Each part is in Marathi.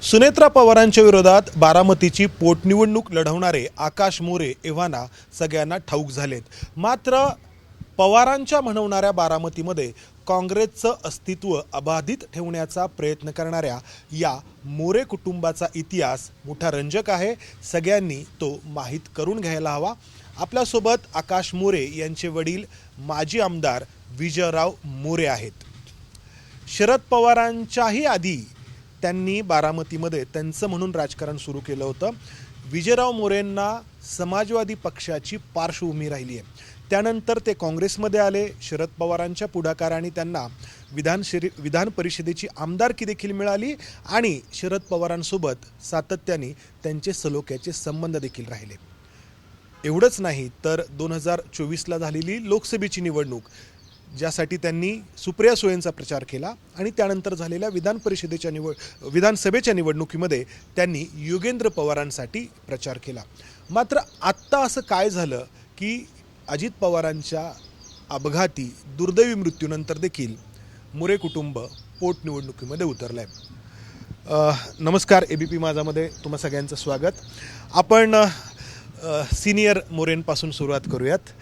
सुनेत्रा पवारांच्या विरोधात बारामतीची पोटनिवडणूक लढवणारे आकाश मोरे एव्हाना सगळ्यांना ठाऊक झालेत. मात्र पवारांच्या म्हणवणाऱ्या बारामतीमध्ये काँग्रेसचं अस्तित्व अबाधित ठेवण्याचा प्रयत्न करणाऱ्या या मोरे कुटुंबाचा इतिहास मोठा रंजक आहे. सगळ्यांनी तो माहीत करून घ्यायला हवा. आपल्यासोबत आकाश मोरे यांचे वडील माजी आमदार विजयराव मोरे आहेत. शरद पवारांच्याही आधी त्यांनी बारामतीमध्ये त्यांचं म्हणून राजकारण सुरू केलं होतं. विजयराव मोरेंना समाजवादी पक्षाची पार्श्वभूमी राहिली आहे. त्यानंतर ते काँग्रेसमध्ये आले. शरद पवारांच्या पुढाकाराने त्यांना विधान परिषदेची आमदारकी देखील मिळाली आणि शरद पवारांसोबत सातत्याने त्यांचे सलोख्याचे संबंध देखील राहिले. एवढंच नाही तर 2024ला झालेली लोकसभेची निवडणूक ज्यासाठी त्यांनी सुप्रिया सुळेंचा प्रचार केला आणि त्यानंतर झालेल्या विधानसभेच्या निवडणुकीमध्ये त्यांनी योगेंद्र पवारांसाठी प्रचार केला. मात्र आत्ता असं काय झालं की अजित पवारांच्या अपघाती दुर्दैवी मृत्यूनंतर देखील मोरे कुटुंब पोटनिवडणुकीमध्ये उतरलं आहे. नमस्कार, ABP माझामध्ये तुम्हा सगळ्यांचं स्वागत. आपण सिनियर मोरेंपासून सुरुवात करूयात.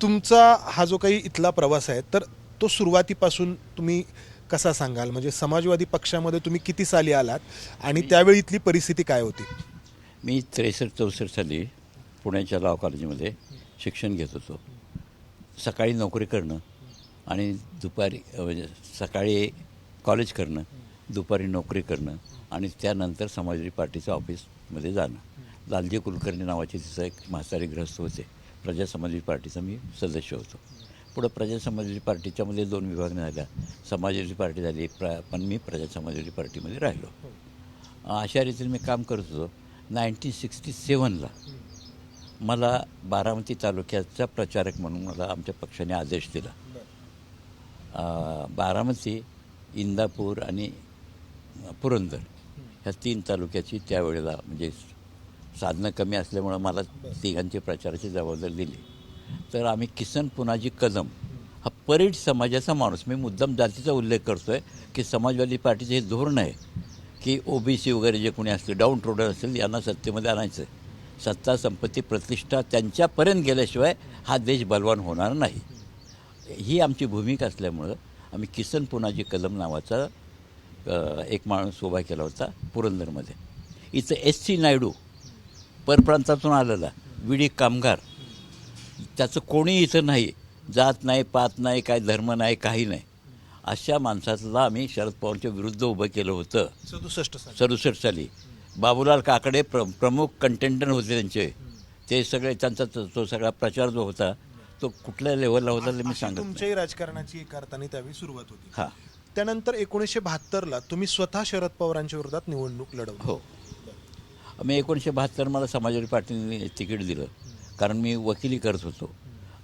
तुमचा हा जो काही इथला प्रवास आहे तर तो सुरुवातीपासून तुम्ही कसा सांगाल? म्हणजे समाजवादी पक्षामध्ये तुम्ही किती साली आलात आणि त्यावेळी इथली परिस्थिती काय होती? मी 63-64 साली पुण्याच्या लॉ कॉलेजमध्ये शिक्षण घेत होतो. सकाळी नोकरी करणं आणि दुपारी म्हणजे सकाळी कॉलेज करणं, दुपारी नोकरी करणं आणि त्यानंतर समाजवादी पार्टीच्या ऑफिसमध्ये जाणं. लालजी कुलकर्णी नावाचे तिचं एक म्हातारी ग्रस्त होते. प्रजा समाजवादी पार्टीचा मी सदस्य होतो. पुढं प्रजा समाजवादी पार्टीच्यामध्ये 2 विभागणी झाल्या. समाजवादी पार्टी झाली पण मी प्रजा समाजवादी पार्टीमध्ये राहिलो. अशा रीतीने मी काम करत होतो. 1967ला मला बारामती तालुक्याचा प्रचारक म्हणून मला आमच्या पक्षाने आदेश दिला. बारामती, इंदापूर आणि पुरंदर ह्या 3 तालुक्याची त्यावेळेला म्हणजे साधनं कमी असल्यामुळं मला तिघांची प्रचाराची जबाबदारी दिली. तर आम्ही किसन पुनाजी कदम हा परीट समाजाचा माणूस, मी मुद्दाम जातीचा उल्लेख करतो आहे की समाजवादी पार्टीचं हे धोरण आहे की OBC वगैरे जे कोणी असतील, डाऊन ट्रोडर असतील, यांना सत्तेमध्ये आणायचं. सत्ता, संपत्ती, प्रतिष्ठा त्यांच्यापर्यंत गेल्याशिवाय हा देश बलवान होणार नाही. ही आमची भूमिका असल्यामुळं आम्ही किसन पुनाजी कदम नावाचा एक माणूस उभा केला होता पुरंदरमध्ये. इथं SC नायडू परप्रांतातून आलेला विडी कामगार, त्याचं कोणी इथं नाही, जात नाही, पात नाही, काय धर्म नाही, काही नाही. अशा माणसाला आम्ही शरद पवारच्या विरुद्ध उभं केलं होतं 67 साली. बाबूलाल काकडे प्रमुख कंटेंडर होते त्यांचे. ते सगळे त्यांचा तो सगळा प्रचार जो होता तो कुठल्या लेवलला होता ते मी सांगत. तुमच्याही राजकारणाची करताना त्यावेळी सुरुवात होती. हां. त्यानंतर 1972ला तुम्ही स्वतः शरद पवारांच्या विरोधात निवडणूक लढवली. हो. मी 1972 मला समाजवादी पार्टीने तिकीट दिलं कारण मी वकिली करत होतो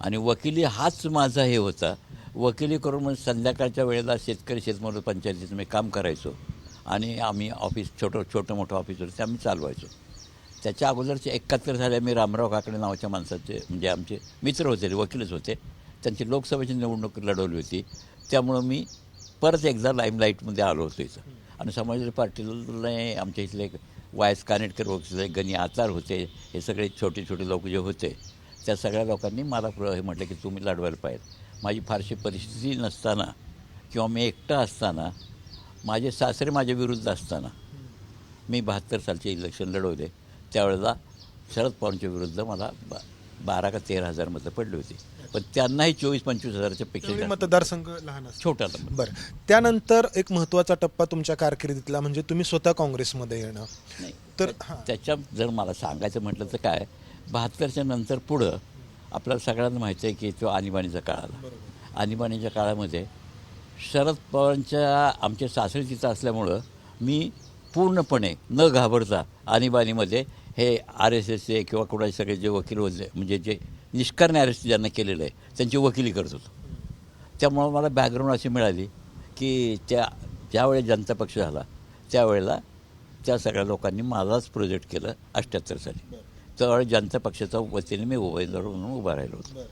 आणि वकिली हाच माझा हे होता. वकिली करून मग संध्याकाळच्या वेळेला शेतकरी शेतमजूर पंचायतीचं मी काम करायचो आणि आम्ही ऑफिस छोटं मोठं ऑफिस होतं ते आम्ही चालवायचो. त्याच्या अगोदरचे 71 साली मी रामराव काकडे नावाच्या माणसाचे म्हणजे आमचे मित्र होते, वकीलच होते. त्यांची लोकसभेची निवडणूक लढवली होती. त्यामुळं मी परत एकदा लाईमलाईटमध्ये आलो होतो इथं. आणि समाजवादी पार्टीला आमच्या इथले वायस कानेटकर वगैरे, गणी आचार होते, हे सगळे छोटे लोक जे होते त्या सगळ्या लोकांनी मला हे म्हटलं की तुम्ही लढवायला पाहिजे. माझी फारशी परिस्थिती नसताना किंवा मी एकटा असताना, माझे सासरे माझ्या विरुद्ध असताना मी 72 सालचे इलेक्शन लढवले. त्यावेळेला शरद पवारांच्या विरुद्ध मला 12 का 13 हजार मतं पडली होती. पण त्यांनाही 24-25 हजाराच्या पेक्षा मतदारसंघ लहान छोटा. बरं, त्यानंतर एक महत्त्वाचा टप्पा तुमच्या कारकिर्दीतला म्हणजे तुम्ही स्वतः काँग्रेसमध्ये येणं. नाही तर त्याच्यात जर मला सांगायचं म्हटलं तर काय, 72च्या नंतर पुढं आपल्याला सगळ्यांना माहिती आहे की तो आणीबाणीचा काळ आला. आणीबाणीच्या काळामध्ये शरद पवारांच्या आमच्या सासरे तिथं असल्यामुळं मी पूर्णपणे न घाबरता आणीबाणीमध्ये हे RSSचे किंवा कोणाचे सगळे जे वकील होते म्हणजे जे निष्कारण अरेस्ट ज्यांना केलेलं आहे त्यांची वकिली करत होतो. त्यामुळं मला बॅकग्राऊंड अशी मिळाली की ज्यावेळेस जनता पक्ष झाला त्यावेळेला त्या सगळ्या लोकांनी मलाच प्रोजेक्ट केलं 78 साली. त्यावेळेस जनता पक्षाच्या वतीने मी उमेदवार म्हणून उभा राहिलो होतो.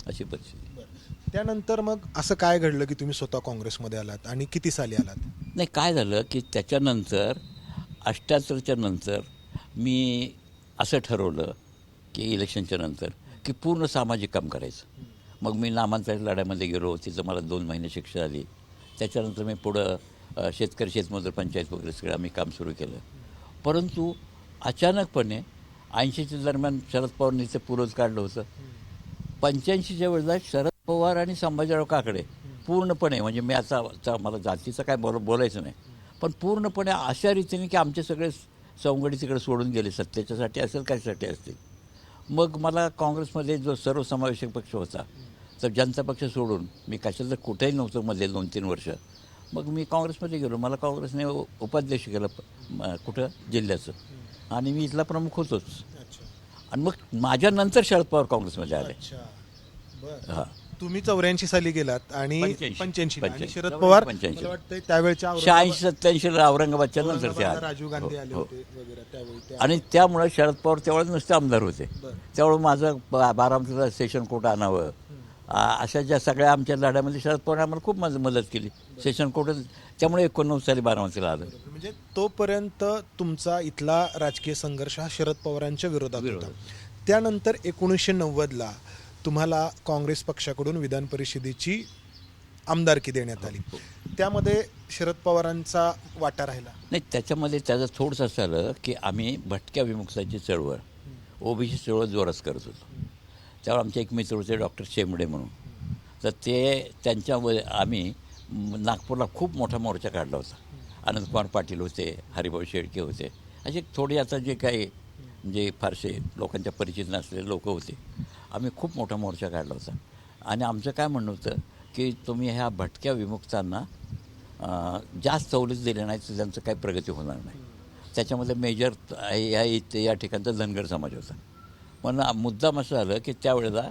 अशी परिस्थिती. त्यानंतर मग असं काय घडलं की तुम्ही स्वतः काँग्रेसमध्ये आलात आणि किती साली आलात? नाही, काय झालं की त्याच्यानंतर 78च्या नंतर मी असं ठरवलं की इलेक्शनच्या नंतर की पूर्ण सामाजिक काम करायचं. मग मी नामांतर लढ्यामध्ये गेलो, तिथं मला 2 महिने शिक्षा झाली. त्याच्यानंतर मी पुढं शेतकरी शेतमजूर पंचायत वगैरे सगळं आम्ही काम सुरू केलं. परंतु अचानकपणे 80च्या दरम्यान शरद पवारांनी ते पूर्वज काढलं होतं. 85च्या वेळेला शरद पवार आणि संभाजीराव काकडे पूर्णपणे, म्हणजे मी आता मला जातीचं काय बोलायचं नाही, पण पूर्णपणे अशा रीतीने की आमचे सगळे सवंगडी तिकडे सोडून गेले, सत्तेच्यासाठी असेल कशासाठी असतील. मग मला काँग्रेसमध्ये जो सर्वसमावेशक पक्ष होता, तर जनता पक्ष सोडून मी कशाला कुठेही नव्हतं मध्ये 2-3 वर्ष. मग मी काँग्रेसमध्ये गेलो. मला काँग्रेसने उपाध्यक्ष केलं कुठं जिल्ह्याचं, आणि मी इथला प्रमुख होतोच. आणि मग माझ्यानंतर शरद पवार काँग्रेसमध्ये आले. हां, तुम्ही 84 साली गेलात आणि 85 आणि शरद पवार 85. मला वाटतं त्यावेळच्या 86-87ला औरंगाबादच्या नंतर ते आले. राजीव गांधी आले हो. होते वगैरे त्यावेळी आणि त्यामुळं शरद पवार त्यावेळेस नुसते आमदार होते. बरं. त्यामुळं माझं बारामतीला सेशन कोर्ट आणावं, अशा ज्या सगळ्या आमच्या लढ्यामध्ये शरद पवार आम्हाला खूप मदत केली. सेशन कोर्ट त्यामुळे 89 साली बारामतीला आलं. म्हणजे तोपर्यंत तुमचा इथला राजकीय संघर्ष हा शरद पवारांच्या विरोधात होता. त्यानंतर 1990ला तुम्हाला काँग्रेस पक्षाकडून विधान परिषदेची आमदारकी देण्यात आली. त्यामध्ये शरद पवारांचा वाटा राहिला नाही, त्याच्यामध्ये त्याचं थोडंसं असं झालं की आम्ही भटक्या विमुक्ताची चळवळ, ओबीसी चळवळ जोरात करत होतो. त्यावेळी आमचे एक मित्र होते डॉक्टर शेमडे म्हणून, तर ते त्यांच्यावर आम्ही नागपूरला खूप मोठा मोर्चा काढला होता. आनंदकुमार पाटील होते, हरिभाऊ शेळके होते, असे थोडे आता जे काही जे फारसे लोकांच्या परिचित नसलेले लोक होते. आम्ही खूप मोठा मोर्चा काढला होता. आणि आमचं काय म्हणणं होतं की तुम्ही ह्या भटक्या विमुक्तांना जास्त सवलत दिल्या नाहीत तर त्यांचं काही प्रगती होणार नाही. त्याच्यामध्ये मेजर या ठिकाणचा धनगर समाज होता. पण मुद्दाम असं झालं की त्यावेळेला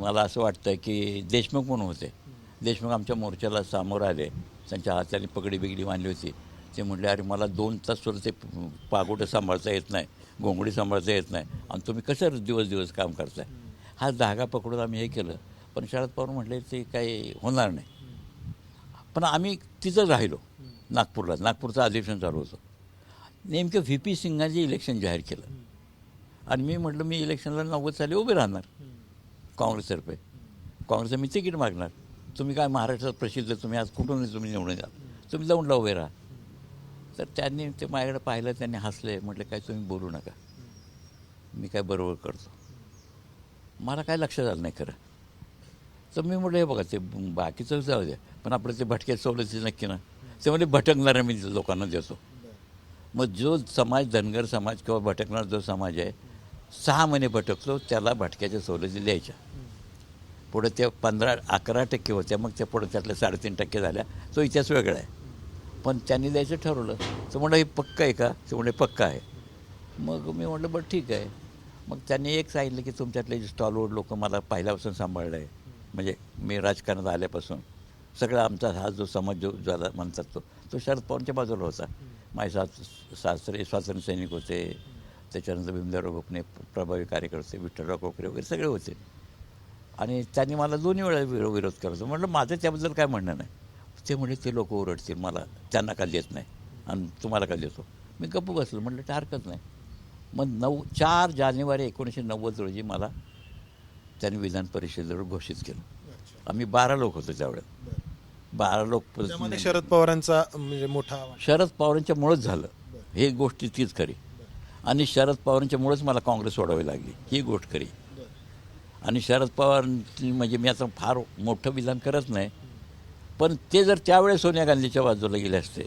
मला असं वाटतं की देशमुख म्हणून होते. देशमुख आमच्या मोर्चाला सामोर आले. त्यांच्या हाताने पगडी बिगडी बांधली होती. ते म्हटले, अरे मला 2 तास सुरू ते पागोटं सांभाळता येत नाही, घोंगडी सांभाळता येत नाही, आणि तुम्ही कसं दिवस काम करताय. हा धागा पकडून आम्ही हे केलं. पण शरद पवार म्हटले ते काही होणार नाही. पण आम्ही तिथं राहिलो नागपूरला. नागपूरचं अधिवेशन चालू होतं. नेमकं व्ही पी सिंगांनी इलेक्शन जाहीर केलं. आणि मी म्हटलं मी इलेक्शनला 90 साली उभे राहणार काँग्रेसतर्फे. काँग्रेसचं मी तिकीट मागणार. तुम्ही काय महाराष्ट्रात प्रसिद्ध, तुम्ही आज कुठून तुम्ही निवडून द्या, तुम्ही दौंडला उभे राहा. तर त्यांनी ते माझ्याकडे पाहिलं, त्यांनी हसले. म्हटलं काय तुम्ही बोलू नका, मी काय बरोबर करतो. मला काय लक्षात आलं नाही खरं. तर मी म्हटलं हे बघा ते बाकीचं जाऊ द्या, पण आपलं ते भटक्या सवलती नक्की ना. ते म्हणजे भटकणाऱ्या मी लोकांना देतो. मग जो समाज धनगर समाज किंवा भटकणारा जो समाज आहे 6 महिने भटकतो त्याला भटक्याच्या सवलती द्यायच्या. पुढे ते 11% होत्या, मग त्या पुढे त्यातल्या 3.5% झाल्या. तो इतिहास वेगळा आहे. पण त्यांनी द्यायचं ठरवलं. तर म्हटलं हे पक्का आहे का? ते म्हणजे पक्का आहे. मग मी म्हटलं बरं ठीक आहे. मग त्यांनी एक सांगितलं की तुमच्यातले स्टॉलवर लोक मला पहिल्यापासून सांभाळलं आहे, म्हणजे मी राजकारणात आल्यापासून सगळा आमचा हा जो समाज जो ज्याला म्हणतात तो शरद पवारांच्या बाजूला होता. माझे सासरे स्वातंत्र्य सैनिक होते. त्याच्यानंतर भीमराव गोपने प्रभावी कार्यकर्ते, विठ्ठलराव कोकरे वगैरे सगळे होते. आणि त्यांनी मला 2 वेळा विरोध करतो. म्हटलं माझं त्याबद्दल काय म्हणणं नाही. ते म्हणजे ते लोक ओरडतील मला, त्यांना का देत नाही आणि तुम्हाला का देतो. मी गप्प बसलो. म्हटलं ते हरकत नाही. मग 4 जानेवारी 1990 रोजी मला त्यांनी विधान परिषदेवर घोषित केलं. आम्ही 12 लोक होतो त्यावेळेस. 12 लोक. त्यामध्ये शरद पवारांचा म्हणजे मोठा शरद पवारांच्यामुळंच झालं, ही गोष्ट तीच खरी. आणि शरद पवारांच्यामुळंच मला काँग्रेस सोडावी लागली, ही गोष्ट खरी. आणि शरद पवार म्हणजे मी आता फार मोठं विधान करत नाही, पण ते जर त्यावेळेस सोनिया गांधीच्या बाजूला गेले असते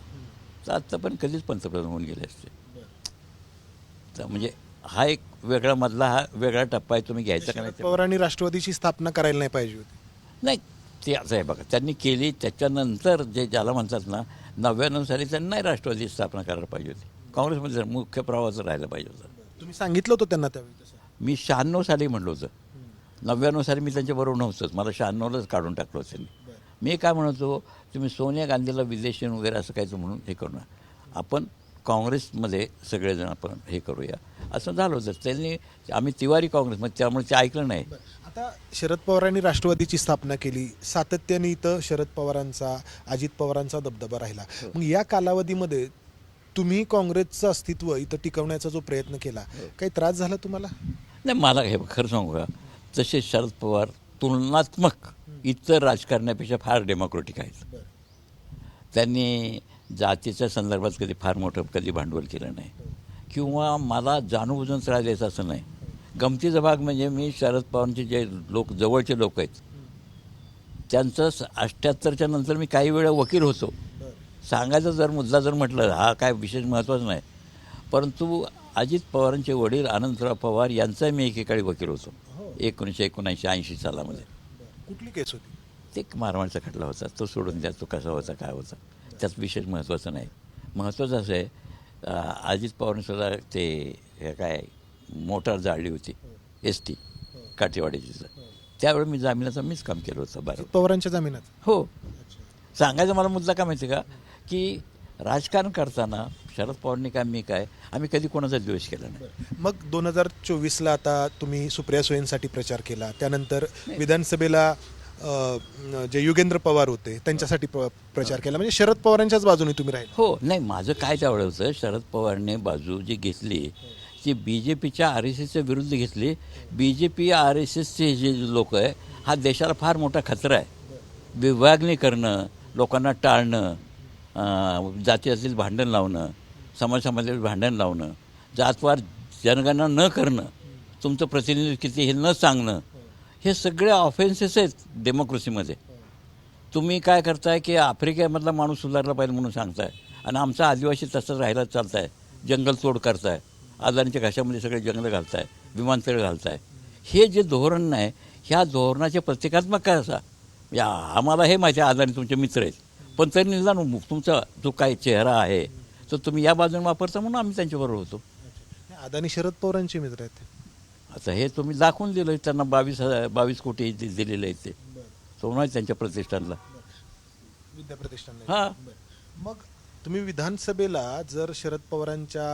तर आता पण कधीच पंतप्रधान होऊन गेले असते. तर म्हणजे हा एक वेगळा मधला हा वेगळा टप्पा आहे. तुम्ही घ्यायचा का नाही? पवारांनी राष्ट्रवादीची स्थापना करायला नाही पाहिजे होती. नाही, ते असं आहे बघा, त्यांनी केली. त्याच्यानंतर जे ज्याला म्हणतात ना 99 साली त्यांनी नाही राष्ट्रवादी स्थापना करायला पाहिजे होती. काँग्रेसमध्ये मुख्य प्रवाहाचं राहायला पाहिजे होतं. तुम्ही सांगितलं होतं त्यांना त्यावेळी तसं? मी 96 साली म्हटलं होतं. 99 साली मी त्यांच्याबरोबर नव्हतंच. मला 96लाच काढून टाकलं होतं त्यांनी. मी काय म्हणतो, तुम्ही सोनिया गांधीला विदेशी वगैरे असं काहीच म्हणून हे करू नका, आपण काँग्रेसमध्ये सगळेजण आपण हे करूया, असं झालं होतं. त्यांनी आम्ही तिवारी काँग्रेसमध्ये, त्यामुळे ते ऐकलं नाही. आता शरद पवारांनी राष्ट्रवादीची स्थापना केली, सातत्याने इथं शरद पवारांचा, अजित पवारांचा दबदबा राहिला. मग या कालावधीमध्ये तुम्ही काँग्रेसचं अस्तित्व इथं टिकवण्याचा जो प्रयत्न केला, काही त्रास झाला तुम्हाला? नाही, मला हे खरं सांगू का, तसे शरद पवार तुलनात्मक इतर राजकारण्यापेक्षा फार डेमोक्रेटिक आहेत. त्यांनी जातीच्या संदर्भात कधी फार मोठं कधी भांडवल केलं नाही किंवा मला जाणूनबुजून त्रास द्यायचा असं नाही. गमतीचा भाग म्हणजे मी शरद पवारांचे जे लोक जवळचे लोक आहेत त्यांचं 78च्या नंतर मी काही वेळा वकील होतो. सांगायचं जर मुद्दा जर म्हटलं हा काय विशेष महत्त्वाचा नाही, परंतु अजित पवारांचे वडील अनंतराव पवार यांचा मी एकेकाळी वकील होतो 1979-80 सालामध्ये. कुठली केस होती? ते एक मारवाडचा खटला होता, तो सोडून द्या, तो कसा होता काय होता त्यात विशेष महत्त्वाचं नाही. महत्त्वाचं असं आहे अजित पवारांसुद्धा ते हे काय मोटार जाळली होती ST काठेवाडीची, त्यावेळी मी जामिनाचं मीच काम केलं होतं. बरं, पवारांच्या जामिनात? हो. सांगायचा मला मुद्दा काय माहिती का, की राजकारण करताना शरद पवारांनी काय मी काय आम्ही कधी कोणाचा द्वेष केला नाही. मग 2024ला आता तुम्ही सुप्रिया सुळेंसाठी प्रचार केला, त्यानंतर विधानसभेला जे युगेंद्र पवार होते त्यांच्यासाठी प्रचार केला, म्हणजे शरद पवारांच्याच बाजूने तुम्ही राहिले. हो, नाही माझं काय त्यावेळेस होतं, शरद पवारने बाजू जी घेतली ती BJPच्या RSSच्या विरुद्ध घेतली. BJP RSSचे जे लोक आहे हा देशाला फार मोठा खतरा आहे. विभागणी करणं, लोकांना टाळणं, जातीयातील भांडण लावणं, समाजामध्ये भांडण लावणं, जातवार जनगणना न करणं, तुमचं प्रतिनिधित्व किती हे न सांगणं, हे सगळे ऑफेन्सेस आहेत डेमोक्रेसीमध्ये. तुम्ही काय करताय की आफ्रिकेमधला माणूस सुधारला पाहिजे म्हणून सांगताय आणि आमचा आदिवासी तसंच राहायला चालताय, जंगल तोड करताय, अदानीच्या घशामध्ये सगळे जंगलं घालताय, विमानतळ घालताय. हे जे धोरण नाही, ह्या धोरणाचे प्रतिकात्मक काय असा, या आम्हाला हे माहिती आहे अदानी तुमचे मित्र आहेत, पण तरी निदान तुमचा जो काही चेहरा आहे तो तुम्ही या बाजूने वापरता म्हणून आम्ही त्यांच्याबरोबर होतो. अदानी शरद पवारांचे मित्र आहेत. आता हे तुम्ही दाखवून दिलं, त्यांना 22 कोटी दिलेले आहेत, ते सोनं आहे त्यांच्या प्रतिष्ठानला. विद्या प्रतिष्ठान. हां, मग तुम्ही विधानसभेला जर शरद पवारांच्या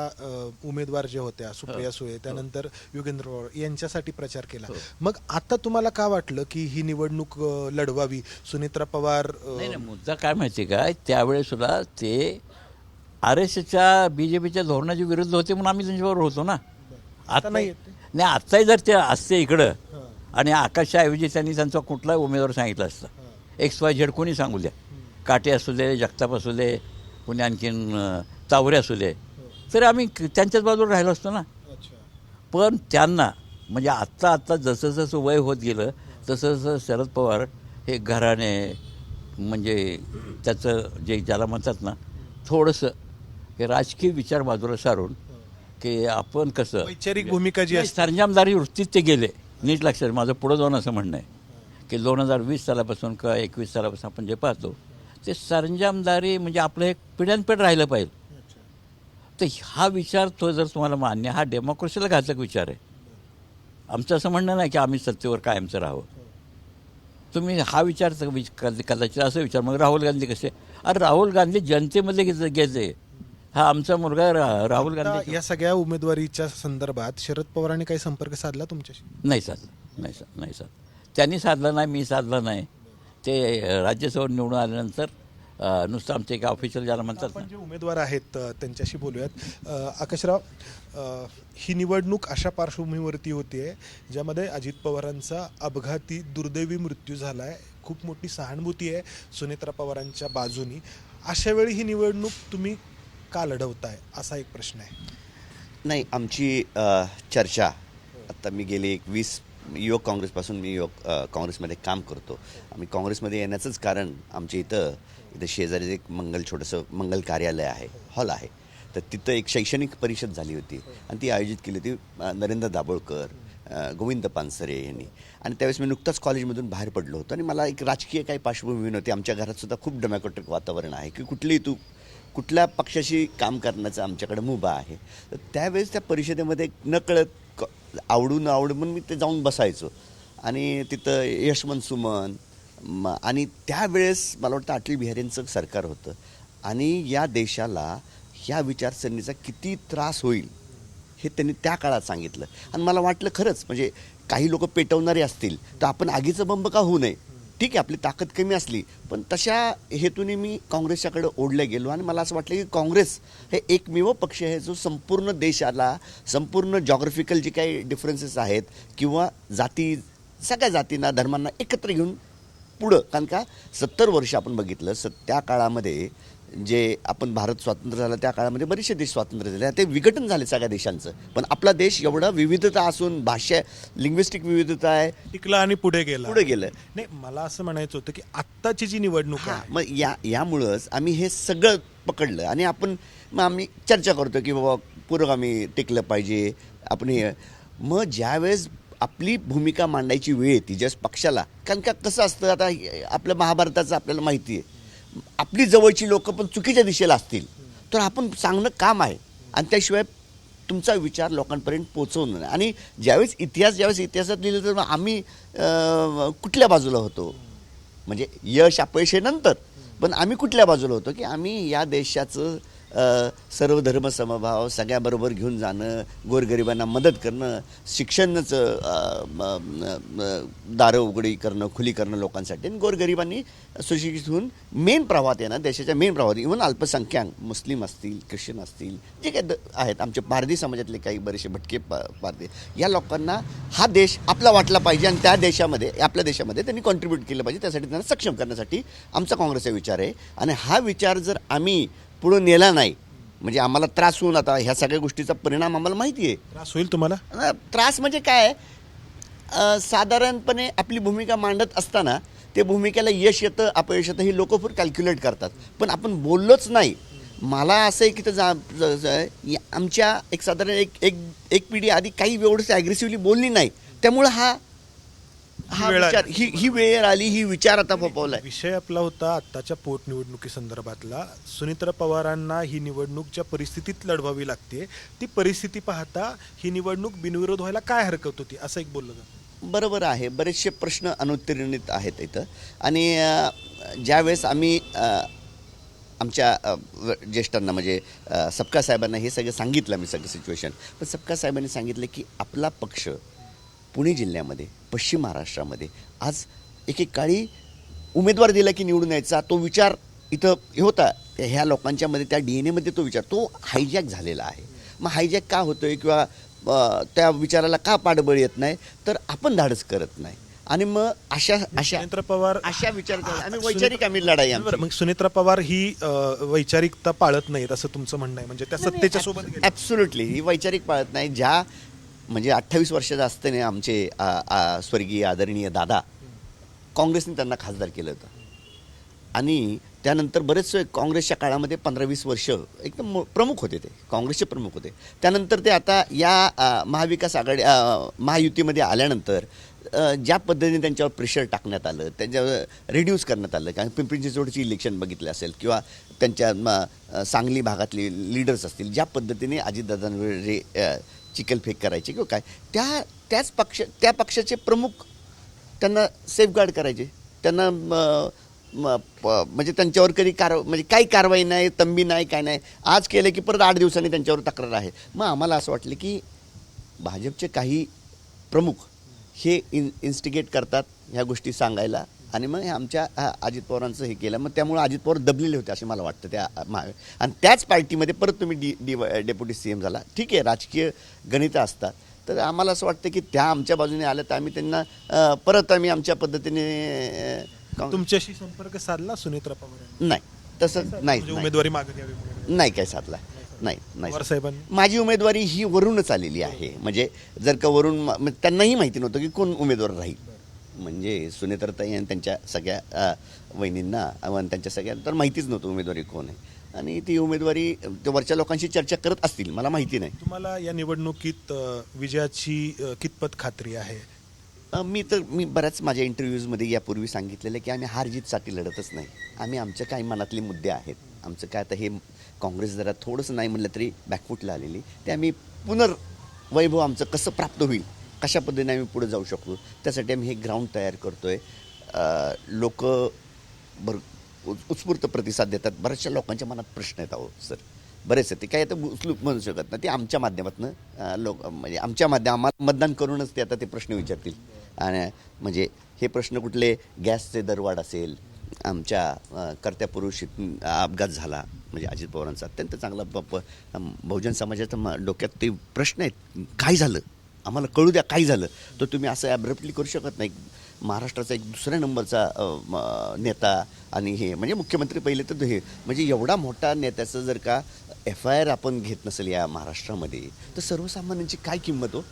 उमेदवार जे होत्या सुप्रिया सुळे, त्यानंतर युगेंद्र पवार यांच्यासाठी प्रचार केला, मग आता तुम्हाला का वाटलं की ही निवडणूक लढवावी? सुनेत्रा पवार नाही, मुद्दा काय माहिती का, त्यावेळेस सुद्धा ते RSSच्या BJPच्या धोरणाच्या विरुद्ध होते म्हणून आम्ही त्यांच्याबरोबर होतो ना. आता नाही नाही, आत्ताही जर ते असते इकडं आणि आकाशच्याऐवजी त्यांनी त्यांचा कुठलाही उमेदवार सांगितला असता, XYZ कोणी सांगू द्या, काटे असू दे, जगताप असू दे, कोणी आणखीन चावरे असू दे, तरी आम्ही त्यांच्याच बाजूला राहिलो असतो ना. पण त्यांना म्हणजे आत्ता जसं जसं वय होत गेलं तसं जसं शरद पवार हे घराणे म्हणजे त्याचं जे ज्याला म्हणतात ना थोडंसं हे राजकीय विचार बाजूला सारून की आपण कसं वैचारिक भूमिका जी असते सरंजामदारी वृत्तीत ते गेले. नीट लक्षात, माझं पुढं जाऊन असं म्हणणं आहे की 2020 सालापासून किंवा 21 सालापासून आपण जे पाहतो ते सरंजामदारी म्हणजे आपलं एक पिढ्यानपिढ राहिलं पाहिजे. तर हा विचार तो जर तुम्हाला मान्य, हा डेमोक्रेसीला घातक विचार आहे. आमचं असं म्हणणं नाही की आम्ही सत्तेवर कायमचं राहावं. तुम्ही हा विचार कदाचित असं विचार, मग राहुल गांधी कसे, अरे राहुल गांधी जनतेमध्ये गेले, हा आमचा मुलगा राहुल गांधी. या सगळ्या उमेदवारीच्या संदर्भात शरद पवारांनी काही संपर्क साधला तुमच्याशी? नाही साधला. त्यांनी साधला नाही, मी साधला नाही. ते राज्यसभा निवडून आल्यानंतर नुसतं आमचे एक ऑफिशियल ज्याला म्हणतात आपण जे उमेदवार आहेत त्यांच्याशी बोलूयात. आकाशराव, ही निवडणूक अशा पार्श्वभूमीवरती होतीये ज्यामध्ये अजित पवारांचा अपघाती दुर्दैवी मृत्यू झाला आहे. खूप मोठी सहानुभूती आहे सुनेत्रा पवारांच्या बाजूनी. अशा वेळी ही निवडणूक तुम्ही का लढवताय असा एक प्रश्न आहे. नाही, आमची चर्चा आता मी गेली 20 युवक काँग्रेसपासून मी युवक काँग्रेसमध्ये काम करतो. आम्ही काँग्रेसमध्ये येण्याचंच कारण आमच्या इथं शेजारी एक छोटंसं मंगल कार्यालय आहे, हॉल आहे, तर तिथं एक शैक्षणिक परिषद झाली होती आणि ती आयोजित केली होती नरेंद्र दाभोळकर, गोविंद पानसरे यांनी. आणि त्यावेळेस मी नुकताच कॉलेजमधून बाहेर पडलो होतो आणि मला एक राजकीय काही पार्श्वभूमी नव्हती. आमच्या घरात सुद्धा खूप डेमोक्रेटिक वातावरण आहे की कुठल्या पक्षाशी काम करण्याचं आमच्याकडे मुभा आहे. तर त्यावेळेस त्या परिषदेमध्ये नकळत आवडून म्हणून मी ते जाऊन बसायचो आणि तिथं यशवंत सुमन आणि त्यावेळेस मला वाटतं अटल बिहारींचं सरकार होतं आणि या देशाला ह्या विचारसरणीचा किती त्रास होईल हे त्यांनी त्या काळात सांगितलं. आणि मला वाटलं खरंच म्हणजे काही लोक पेटवणारे असतील तर आपण आगीचं बंब का होऊ नये. ठीक आहे, आपली ताकद कमी असली पण तशा हेतूने मी काँग्रेसच्याकडे ओढलं गेलो आणि मला असं वाटलं की काँग्रेस हे एकमेव पक्ष आहे जो संपूर्ण देशाला, संपूर्ण जॉग्राफिकल जे काही डिफरन्सेस आहेत किंवा जाती, सगळ्या जातींना धर्मांना एकत्र घेऊन पुढं. कारण का 70 वर्ष आपण बघितलं, त्या काळामध्ये जे आपण भारत स्वतंत्र झाला त्या काळामध्ये बरेचसे देश स्वातंत्र्य झाले, ते विघटन झाले सगळ्या देशांचं. पण आपला देश एवढा विविधता असून, भाषा, लिंग्विस्टिक विविधता आहे, टिकला आणि पुढे गेला. नाही. मला असं म्हणायचं होतं की आत्ताची जी निवडणूक आहे, मग यामुळंच आम्ही हे सगळं पकडलं आणि मग आम्ही चर्चा करतो की बाबा पुरोगामी टिकलं पाहिजे आपण हे. मग ज्यावेळेस आपली भूमिका मांडायची वेळ येते ज्यावेळेस पक्षाला, कारण का कसं असतं, आता आपल्या महाभारताचं आपल्याला माहिती आहे, आपली जवळची लोक पण चुकीच्या दिशेला असतील तर आपण सांगणं काम आहे आणि त्याशिवाय तुमचा विचार लोकांपर्यंत पोहोचवणं. आणि ज्यावेळेस इतिहासात लिहिलं तर आम्ही कुठल्या बाजूला होतो, म्हणजे यश अपयशानंतर पण आम्ही कुठल्या बाजूला होतो की आम्ही या देशाचं सर्वधर्म समभाव सगळ्याबरोबर घेऊन जाणं, गोरगरिबांना मदत करणं, शिक्षणाचं दारं उघडी करणं, खुली करणं लोकांसाठी, आणि गोरगरिबांनी सुशिक्षित होऊन मेन प्रवाहात येणं, देशाच्या मेन प्रवाहात. इव्हन अल्पसंख्याक मुस्लिम असतील, ख्रिश्चन असतील, जे काही आहेत आमचे पारधी समाजातले काही बरेचसे भटके पारधी, या लोकांना हा देश आपला वाटला पाहिजे आणि त्या देशामध्ये, आपल्या देशामध्ये त्यांनी कॉन्ट्रीब्यूट केलं पाहिजे. त्यासाठी त्यांना सक्षम करण्यासाठी आमचा काँग्रेसचा विचार आहे. आणि हा विचार जर आम्ही पुढं नेला नाही, म्हणजे आम्हाला त्रास होऊन, आता ह्या सगळ्या गोष्टीचा परिणाम आम्हाला माहिती आहे. त्रास होईल तुम्हाला. त्रास म्हणजे काय, साधारणपणे आपली भूमिका मांडत असताना ते भूमिकेला यश येतं अपयश येतं हे लोक खूप कॅल्क्युलेट करतात, पण आपण बोललोच नाही. मला असं आहे की आमच्या एक साधारण एक पिढी आधी काही एवढंच ॲग्रेसिव्हली बोलली नाही, त्यामुळं हा विचार, ही वेळ आली, ही विचार आता फोपवला. विषय आपला होता आत्ताच्या पोटनिवडणुकी संदर्भातला. सुनीत्रा पवारांना ही निवडणूक ज्या परिस्थितीत लढवावी लागते, ती परिस्थिती पाहता ही निवडणूक बिनविरोध व्हायला काय हरकत होती, असं एक बोललं जातं. बरोबर आहे, बरेचसे प्रश्न अनुत्तीर्णित आहेत इथं. आणि ज्यावेळेस आम्ही आमच्या ज्येष्ठांना म्हणजे सबका साहेबांना हे सगळं सांगितलं, मी सगळं सिच्युएशन, पण सबका साहेबांनी सांगितलं की आपला पक्ष पुणे जिल्ह्यामध्ये, पश्चिम महाराष्ट्रामध्ये आज एक काळी उमेदवार दिला की निवडून यायचा तो विचार इथं होता, ह्या लोकांच्यामध्ये, त्या DNA तो विचार तो हायजॅक झालेला आहे. मग हायजॅक का होतोय किंवा त्या विचाराला का पाठबळ येत नाही, तर आपण धाडस करत नाही. आणि मग सुनेत्रा पवार अशा विचार आम्ही वैचारिक लढाई. मग सुनेत्रा पवार ही वैचारिकता पाळत नाहीत असं तुमचं म्हणणं आहे, म्हणजे त्या सत्तेच्या सोबत. ॲब्सोल्युटली ही वैचारिक पाळत नाही. ज्या म्हणजे 28 वर्षाचा असताना आमचे स्वर्गीय आदरणीय दादा, काँग्रेसने त्यांना खासदार केलं होतं आणि त्यानंतर बरेचसे काँग्रेसच्या काळामध्ये 15-20 वर्ष एकदम प्रमुख होते, ते काँग्रेसचे प्रमुख होते. त्यानंतर ते आता या महाविकास आघाडी महायुतीमध्ये आल्यानंतर ज्या पद्धतीने त्यांच्यावर प्रेशर टाकण्यात आलं, त्यांच्यावर रिड्यूस करण्यात आलं, कारण पिंपरी चिंचवडची इलेक्शन बघितले असेल किंवा त्यांच्या सांगली भागातले लीडर्स असतील, ज्या पद्धतीने अजितदादांवर चिखलफेक करायचे किंवा काय, त्या पक्षाचे प्रमुख त्यांना सेफगार्ड करायचे, त्यांना म्हणजे त्यांच्यावर कधी म्हणजे काही कारवाई नाही, तंबी नाही, काय नाही. आज केलं की परत 8 दिवसांनी त्यांच्यावर तक्रार आहे. मग आम्हाला असं वाटलं की भाजपचे काही प्रमुख हे इन्स्टिगेट करतात ह्या गोष्टी सांगायला, आणि मग आमच्या अजित पवारांचं हे केलं. मग त्यामुळे अजित पवार दबलेले होते असे मला वाटतं त्या आणि त्याच पार्टीमध्ये परत तुम्ही डेप्युटी CM झाला. ठीक आहे, राजकीय गणितं असतात, तर आम्हाला असं वाटतं की त्या आमच्या बाजूने आलं तर आम्ही त्यांना परत आमच्या पद्धतीने. तुमच्याशी संपर्क साधला सुनेत्रा पवार? नाही, तसं नाही, उमेदवारी मागत यावी नाही काय साधला नाही. पवार साहेबांनी माझी उमेदवारी ही वरूनच आलेली आहे. म्हणजे जर का वरून त्यांनाही माहिती नव्हतं की कोण उमेदवार राहील, म्हणजे सुनेत्राताई आणि त्यांच्या सगळ्या वहिनींना आणि त्यांच्या सगळ्या तर माहितीच नव्हतं उमेदवारी कोण आहे, आणि ती उमेदवारी वरच्या लोकांशी चर्चा करत असतील, मला माहिती नाही. तुम्हाला या निवडणुकीत विजयाची कितपत खात्री आहे? मी बऱ्याच माझ्या इंटरव्ह्यूजमध्ये यापूर्वी सांगितलेलं की आम्ही हारजीतसाठी लढतच नाही. आम्ही आमच्या काही मनातले मुद्दे आहेत, आमचं काय आता हे काँग्रेस जरा थोडंसं नाही म्हणलं तरी बॅकफूटला आलेली, ते आम्ही पुनर्वैभव आमचं कसं प्राप्त होईल, कशा पद्धतीने आम्ही पुढे जाऊ शकतो, त्यासाठी आम्ही हे ग्राउंड तयार करतो आहे. लोक उत्स्फूर्त प्रतिसाद देतात. बऱ्याचशा लोकांच्या मनात प्रश्न आहेत, अहो सर, बरेच आहेत, ते काय आता उचलूक म्हणू शकत नाही. ते आमच्या माध्यमातून लोक म्हणजे आम्हाला मतदान करूनच ते आता ते प्रश्न विचारतील. आणि म्हणजे हे प्रश्न कुठले, गॅसचे दरवाढ असेल, आमच्या कर्त्या पुरुष अपघात झाला म्हणजे अजित पवारांचा अत्यंत चांगला बहुजन समाजाच्या डोक्यात ते प्रश्न आहेत. काय झालं आम्हाला कळू द्या, काय झालं. तर तुम्ही असं ॲब्रप्टली करू शकत नाही. महाराष्ट्राचा एक दुसऱ्या नंबरचा नेता आणि हे म्हणजे मुख्यमंत्री पहिले तर हे म्हणजे एवढा मोठा नेत्याचं जर का FIR आपण घेत नसेल या महाराष्ट्रामध्ये, तर सर्वसामान्यांची काय किंमत हो.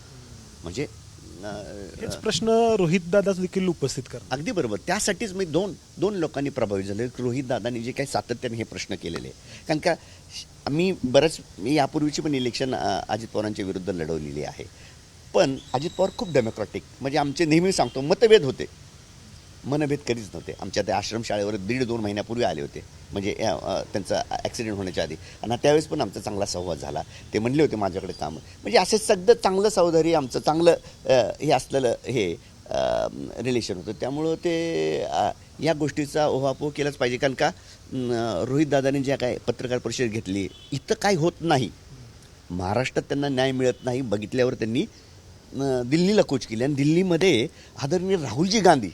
म्हणजे हेच प्रश्न रोहितदादाच देखील उपस्थित करतात. अगदी बरोबर. त्यासाठीच मी दोन लोकांनी प्रभावित झाले. रोहित दादांनी जे काही सातत्याने हे प्रश्न केलेले, कारण का मी यापूर्वीची पण इलेक्शन अजित पवारांच्या विरुद्ध लढवलेली आहे. पण अजित पवार खूप डेमोक्रॅटिक, म्हणजे आमचे नेहमी सांगतो मतभेद होते, मनभेद कधीच नव्हते. आमच्या त्या आश्रमशाळेवर 1.5-2 महिन्यापूर्वी आले होते, म्हणजे त्यांचा ॲक्सिडेंट होण्याच्या आधी. आणि त्यावेळेस पण आमचा चांगला संवाद झाला. ते म्हणले होते माझ्याकडे काम, म्हणजे असे सगळं चांगलं सहोदरी आमचं चांगलं हे असलेलं हे रिलेशन होतं. त्यामुळं ते या गोष्टीचा ओहापोह केलाच पाहिजे. कारण का रोहित दादांनी ज्या काय पत्रकार परिषद घेतली, इथं काय होत नाही, महाराष्ट्रात त्यांना न्याय मिळत नाही बघितल्यावर त्यांनी दिल्लीला कूच केली. आणि दिल्लीमध्ये आदरणीय राहुलजी गांधी,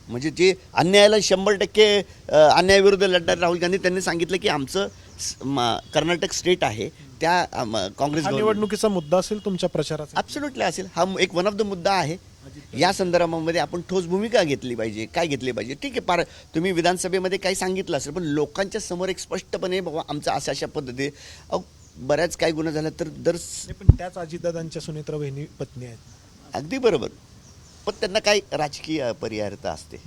म्हणजे जे अन्यायाला 100% अन्यायाविरुद्ध लढणारे राहुल गांधी, त्यांनी सांगितलं की आमचं कर्नाटक स्टेट आहे, त्या काँग्रेस निवडणुकीचा मुद्दा असेल तुमच्या प्रचाराचा, ॲब्सोल्युटली असेल. हा एक वन ऑफ द मुद्दा आहे. या संदर्भामध्ये आपण ठोस भूमिका घेतली पाहिजे. काय घेतली पाहिजे, ठीक आहे, तुम्ही विधानसभेमध्ये काही सांगितलं असेल, पण लोकांच्या समोर एक स्पष्टपणे बाबा आमचं अशा पद्धती. बऱ्याच काही गुन्हा झाला तर पण त्याच अजितदादांच्या सुनेत्रा वहिनी पत्नी आहेत. अगदी बरोबर, पण त्यांना काही राजकीय परिहारता असते.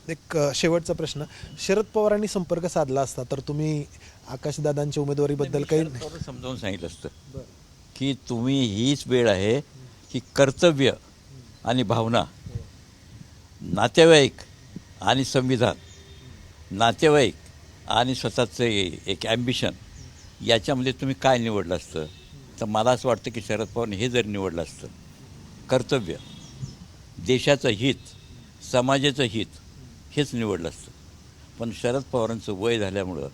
एक शेवटचा प्रश्न, शरद पवारांनी संपर्क साधला असता तर तुम्ही आकाशदादांच्या उमेदवारीबद्दल काही समजावून सांगितलं असतं की तुम्ही हीच वेळ आहे की कर्तव्य आणि भावना, नातेवाईक आणि संविधान, नातेवाईक आणि स्वतःचं एक ॲम्बिशन, याच्यामध्ये तुम्ही काय निवडलं असतं. तर मला असं वाटतं की शरद पवारांनी हे जर निवडलं असतं, कर्तव्य, देशाचं हित, समाजाचं हित, हेच निवडलं असतं. पण शरद पवारांचं वय झाल्यामुळं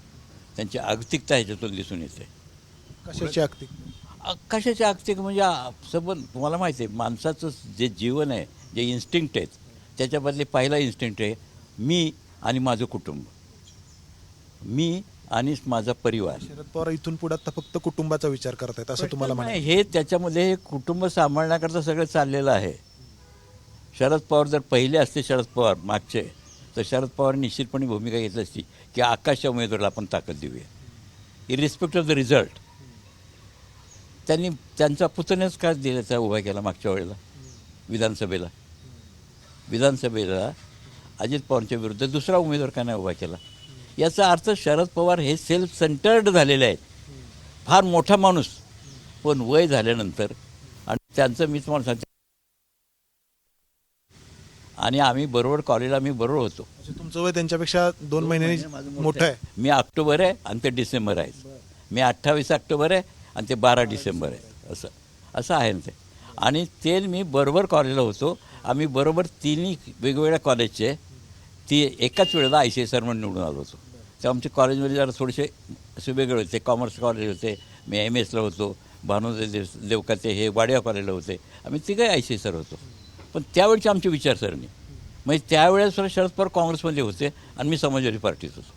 त्यांची आर्थिकता ह्याच्यातून दिसून येते. कशाची आर्थिक, कशाची आर्थिक म्हणजे सबंध तुम्हाला माहिती आहे, माणसाचं जे जीवन आहे, जे इन्स्टिंक्ट आहेत, त्याच्याबदले पहिला इन्स्टिंक्ट आहे मी आणि माझं कुटुंब, मी आणि माझा परिवार. शरद पवार इथून पुढे आता फक्त कुटुंबाचा विचार करतायत असं तुम्हाला म्हणायचं? हे त्याच्यामध्ये कुटुंब सांभाळण्याकरता सगळं चाललेलं आहे. शरद पवार जर पहिले असते, शरद पवार मागचे, तर शरद पवार निश्चितपणे भूमिका घेतली असती की आकाशच्या उमेदवाराला आपण ताकद देऊया, इरिस्पेक्ट ऑफ द रिझल्ट. त्यांनी त्यांचा पुतण्याच का दिल्याचा उभा केला मागच्या वेळेला विधानसभेला अजित पवारांच्या विरुद्ध दुसरा उमेदवार का नाही उभा केला. याचा अर्थ शरद पवार हे सेल्फ सेंटर्ड झालेले आहेत. फार मोठा माणूस, पण वय झाल्यानंतर, आणि त्यांचं मीच मला सांगतो, आणि आम्ही बरोबर कॉलेजला होतो. तुमचं वय त्यांच्यापेक्षा 2 महिन्यांनी मोठं आहे. मी ऑक्टोबर आहे आणि ते डिसेंबर आहे. मी 28 ऑक्टोबर आहे आणि ते 12 डिसेंबर आहे. असं आहे ना ते. आणि ते मी बरोबर कॉलेजला होतो. आम्ही बरोबर तिन्ही वेगवेगळ्या कॉलेजचे एकाच वेळेला ICSR म्हणून निवडून आलो होतो. तेव्हा आमचे कॉलेजमध्ये जरा थोडेसे असे वेगळे होते. कॉमर्स कॉलेज होते, मी MS ला होतो, भानुदेव देवकाते हे वाडिया कॉलेजला होते. आम्ही तिघे ICSR होतो. पण त्यावेळची आमची विचारसरणी म्हणजे त्यावेळेस शरद पवार काँग्रेसमध्ये होते आणि मी समाजवादी पार्टीत होतो.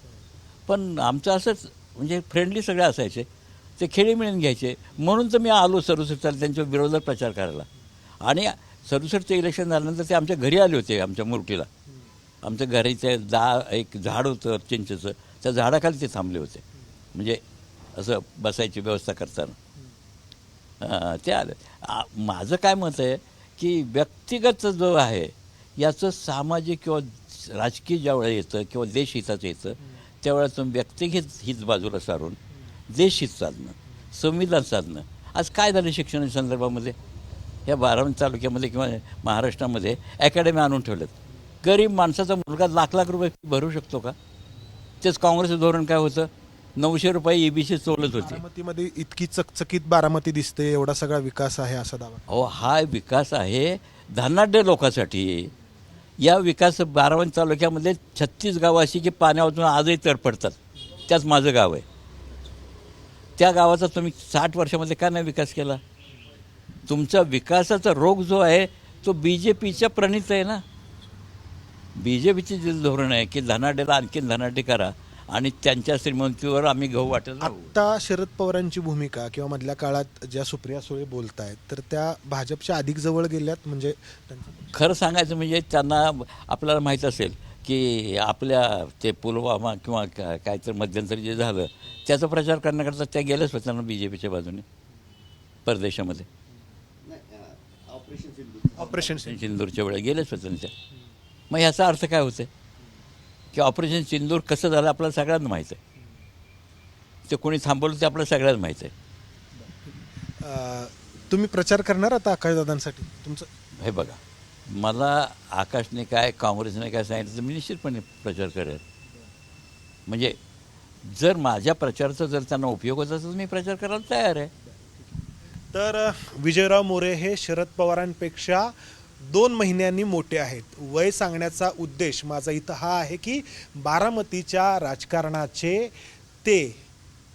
पण आमचं असंच म्हणजे फ्रेंडली सगळे असायचे, ते खेळी मिळून घ्यायचे. म्हणून तर मी आलो 67 त्यांच्या विरोधात प्रचार करायला. आणि 67चं इलेक्शन झाल्यानंतर ते आमच्या घरी आले होते, आमच्या मुरटीला. आमच्या घरीचे एक झाड होतं चिंचेचं, त्या झाडाखाली ते थांबले होते, म्हणजे असं बसायची व्यवस्था करताना ते आले. माझं काय मत आहे की व्यक्तिगत जो आहे याचं सामाजिक किंवा राजकीय ज्यावेळेला येतं किंवा देशहिताचं येतं, त्यावेळेला तुम्ही व्यक्तिगत हित बाजूला सारून देशहित साधणं, संविधान साधणं. आज काय झालं शिक्षणाच्या संदर्भामध्ये, या बारामती तालुक्यामध्ये किंवा महाराष्ट्रामध्ये अकॅडमी आणून ठेवल्यात. गरीब माणसाचा मुलगा लाख रुपये भरू शकतो का? तेच काँग्रेसचं धोरण काय होतं, 900 रुपये EBC चोलत होती. बारामतीमध्ये इतकी चकचकीत बारामती दिसते, एवढा सगळा विकास आहे असा दावा. अहो, हा विकास आहे धनाढ्य लोकांसाठी. या विकास बारामती तालुक्यामध्ये 36 गावं अशी की पाण्यावरून आजही तडफडतात. त्याच माझं गाव आहे. त्या गावाचा तुम्ही 60 वर्षामध्ये का नाही विकास केला? तुमचा विकासाचा रोग जो आहे तो BJPच्या प्रणित आहे ना. BJPचे जे धोरण आहे की धनाढ्याला आणखीन धनाढ्य करा आणि त्यांच्या श्रीमंतीवर आम्ही गहू वाटत राहू. आत्ता शरद पवारांची भूमिका किंवा मधल्या काळात ज्या सुप्रिया सुळे बोलत आहेत तर त्या भाजपच्या अधिक जवळ गेल्यात. म्हणजे खरं सांगायचं म्हणजे त्यांना आपल्याला माहीत असेल की आपल्या ते पुलवामा किंवा काय तर मध्यंतरी जे झालं त्याचा प्रचार करण्याकरता त्या गेल्याच होत्या ना BJPच्या बाजूने परदेशामध्ये. ऑपरेशन सिंदूरच्या वेळेला गेलेच होते ना त्या. मग ह्याचा अर्थ काय होते की ऑपरेशन सिंदूर कसं झालं आपल्याला सगळ्यांना माहीत आहे. ते कोणी थांबवलं ते आपल्याला सगळ्यांना माहीत आहे. तुम्ही प्रचार करणार आता आकाशदादांसाठी तुमचं? हे बघा, मला आकाशने काय काँग्रेसने काय सांगितलं तर मी निश्चितपणे प्रचार करेन. म्हणजे जर माझ्या प्रचाराचा जर त्यांना उपयोग होत असेल तर मी प्रचार करायला तयार आहे. तर विजयराव मोरे हे शरद पवारांपेक्षा 2 महिन्यांनी मोठे आहेत. वय सांगण्याचा उद्देश माझा इथं हा आहे की बारामतीच्या राजकारणाचे ते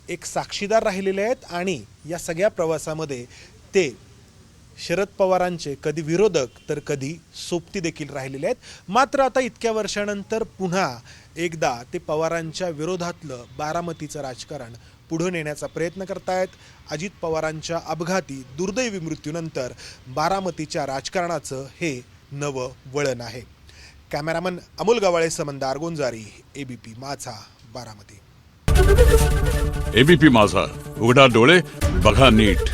एक साक्षीदार राहिलेले आहेत आणि या सगळ्या प्रवासामध्ये ते शरद पवारांचे कधी विरोधक तर कधी सोबती देखील राहिलेले आहेत. मात्र आता इतक्या वर्षानंतर पुन्हा एकदा ते पवारांच्या विरोधातलं बारामतीचं राजकारण पुढे नेण्याचा प्रयत्न करतायत. अजित पवारांच्या अपघाती दुर्दैवी मृत्यूनंतर बारामतीच्या राजकारणाचं हे नवं वळण आहे. कॅमेरामन अमोल गवाळेसह मंदार गोंजारी, ABP माझा, बारामती. ABP माझा, उघडा डोळे बघा नीट.